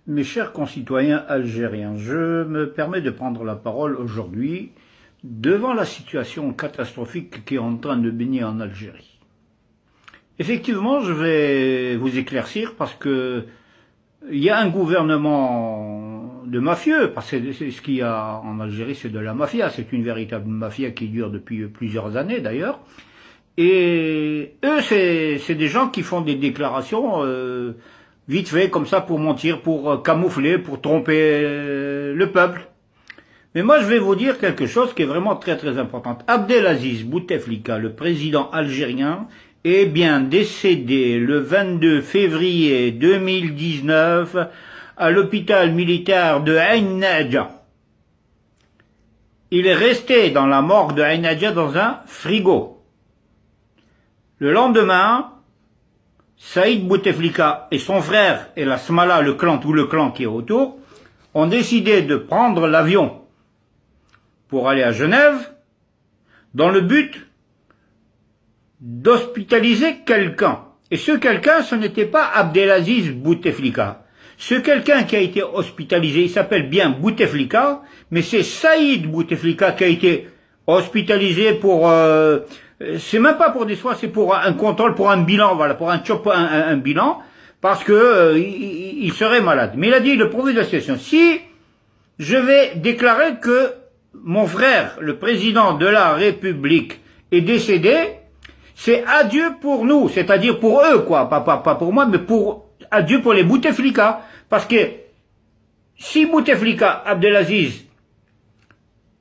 Mes chers concitoyens algériens, je me permets de prendre la parole aujourd'hui devant la situation catastrophique qui est en train de baigner en Algérie. Effectivement, je vais vous éclaircir parce que il y a un gouvernement de mafieux, parce que c'est ce qu'il y a en Algérie, c'est de la mafia, c'est une véritable mafia qui dure depuis plusieurs années d'ailleurs. Et eux, c'est des gens qui font des déclarations vite fait, comme ça, pour mentir, pour camoufler, pour tromper le peuple. Mais moi, je vais vous dire quelque chose qui est vraiment très très important. Abdelaziz Bouteflika, le président algérien, est bien décédé le 22 février 2019 à l'hôpital militaire de Ain Nadja. Il est resté dans la morgue de Ain Nadja dans un frigo. Le lendemain, Saïd Bouteflika et son frère et la Smala, le clan, tout le clan qui est autour, ont décidé de prendre l'avion pour aller à Genève dans le but d'hospitaliser quelqu'un. Et ce quelqu'un, ce n'était pas Abdelaziz Bouteflika. Ce quelqu'un qui a été hospitalisé, il s'appelle bien Bouteflika, mais c'est Saïd Bouteflika qui a été hospitalisé pour... c'est même pas pour des soins, c'est pour un contrôle, pour un bilan, voilà, pour un bilan, parce que il serait malade. Mais il a dit, le profil de la situation, si je vais déclarer que mon frère, le président de la République, est décédé, c'est adieu pour nous, c'est-à-dire pour eux, quoi, pas pour moi, mais adieu pour les Bouteflika, parce que si Bouteflika, Abdelaziz,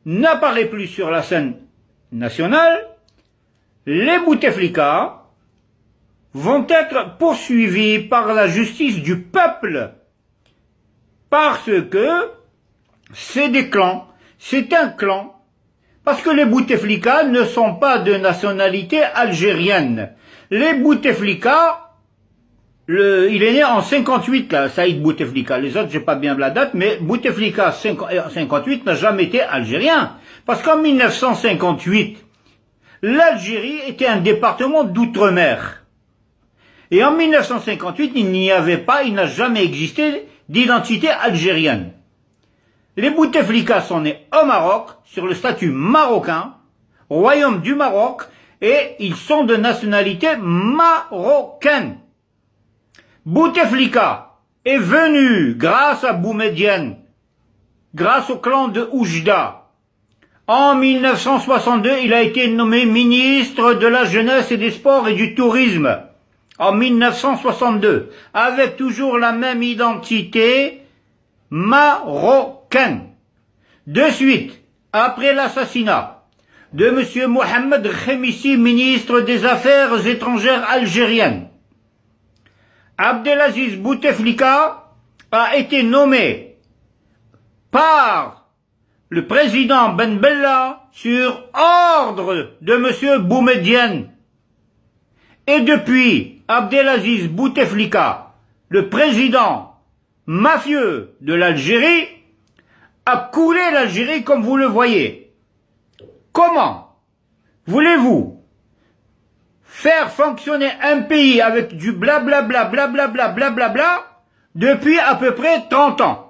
n'apparaît plus sur la scène nationale, les Bouteflika vont être poursuivis par la justice du peuple, parce que c'est des clans, c'est un clan, parce que les Bouteflika ne sont pas de nationalité algérienne. Les Bouteflika, il est né en 58, là, Saïd Bouteflika. Les autres, j'ai pas bien la date, mais Bouteflika 58 n'a jamais été algérien. Parce qu'en 1958, l'Algérie était un département d'outre-mer. Et en 1958, il n'a jamais existé d'identité algérienne. Les Bouteflika sont nés au Maroc, sur le statut marocain, royaume du Maroc, et ils sont de nationalité marocaine. Bouteflika est venu grâce à Boumedienne, grâce au clan de Oujda. En 1962, il a été nommé ministre de la Jeunesse et des Sports et du Tourisme. En 1962, avec toujours la même identité marocaine. De suite, après l'assassinat de M. Mohamed Khemissi, ministre des Affaires étrangères algériennes, Abdelaziz Bouteflika a été nommé par le président Ben Bella sur ordre de M. Boumedienne. Et depuis, Abdelaziz Bouteflika, le président mafieux de l'Algérie, a coulé l'Algérie comme vous le voyez. Comment voulez-vous faire fonctionner un pays avec du blablabla, blablabla, blablabla, depuis à peu près 30 ans?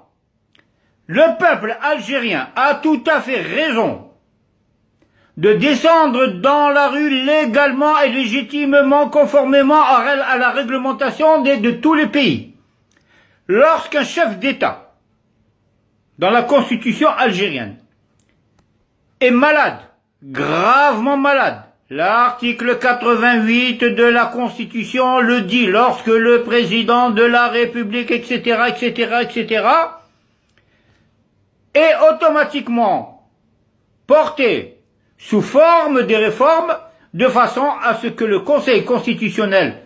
Le peuple algérien a tout à fait raison de descendre dans la rue légalement et légitimement, conformément à la réglementation de tous les pays. Lorsqu'un chef d'État, dans la constitution algérienne, est malade, gravement malade, l'article 88 de la constitution le dit, lorsque le président de la République, etc., etc., etc., est automatiquement porté sous forme des réformes, de façon à ce que le Conseil constitutionnel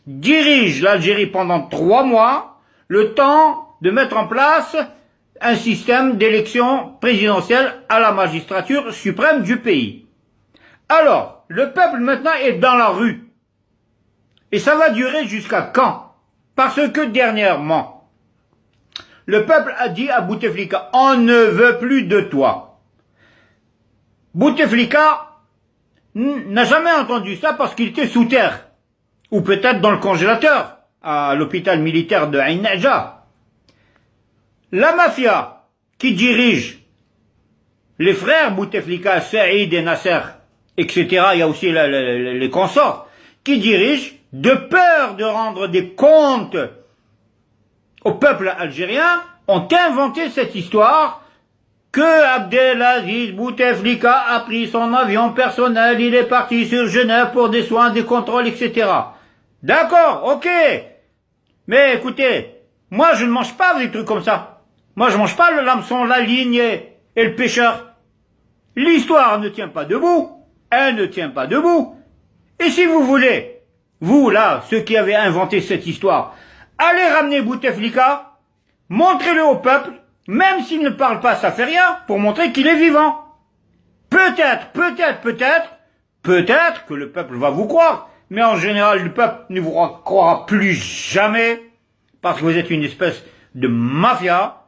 dirige l'Algérie pendant 3 mois, le temps de mettre en place un système d'élection présidentielle à la magistrature suprême du pays. Alors, le peuple maintenant est dans la rue. Et ça va durer jusqu'à quand? Parce que dernièrement, le peuple a dit à Bouteflika, on ne veut plus de toi. Bouteflika n'a jamais entendu ça parce qu'il était sous terre. Ou peut-être dans le congélateur, à l'hôpital militaire de Ain Nadja. la mafia qui dirige les frères Bouteflika, Saïd et Nasser, etc., il y a aussi les consorts, qui dirigent, de peur de rendre des comptes au peuple algérien, ont inventé cette histoire que Abdelaziz Bouteflika a pris son avion personnel, il est parti sur Genève pour des soins, des contrôles, etc. D'accord, ok. Mais écoutez, moi je ne mange pas des trucs comme ça. Moi je mange pas le hameçon, la ligne et le pêcheur. L'histoire ne tient pas debout. Elle ne tient pas debout. Et si vous voulez, vous là, ceux qui avez inventé cette histoire, allez ramener Bouteflika, montrez-le au peuple, même s'il ne parle pas, ça fait rien, pour montrer qu'il est vivant. Peut-être que le peuple va vous croire, mais en général, le peuple ne vous croira plus jamais, parce que vous êtes une espèce de mafia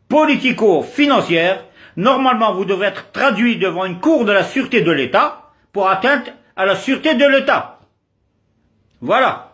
politico-financière. Normalement, vous devrez être traduit devant une cour de la sûreté de l'État pour atteinte à la sûreté de l'État. Voilà.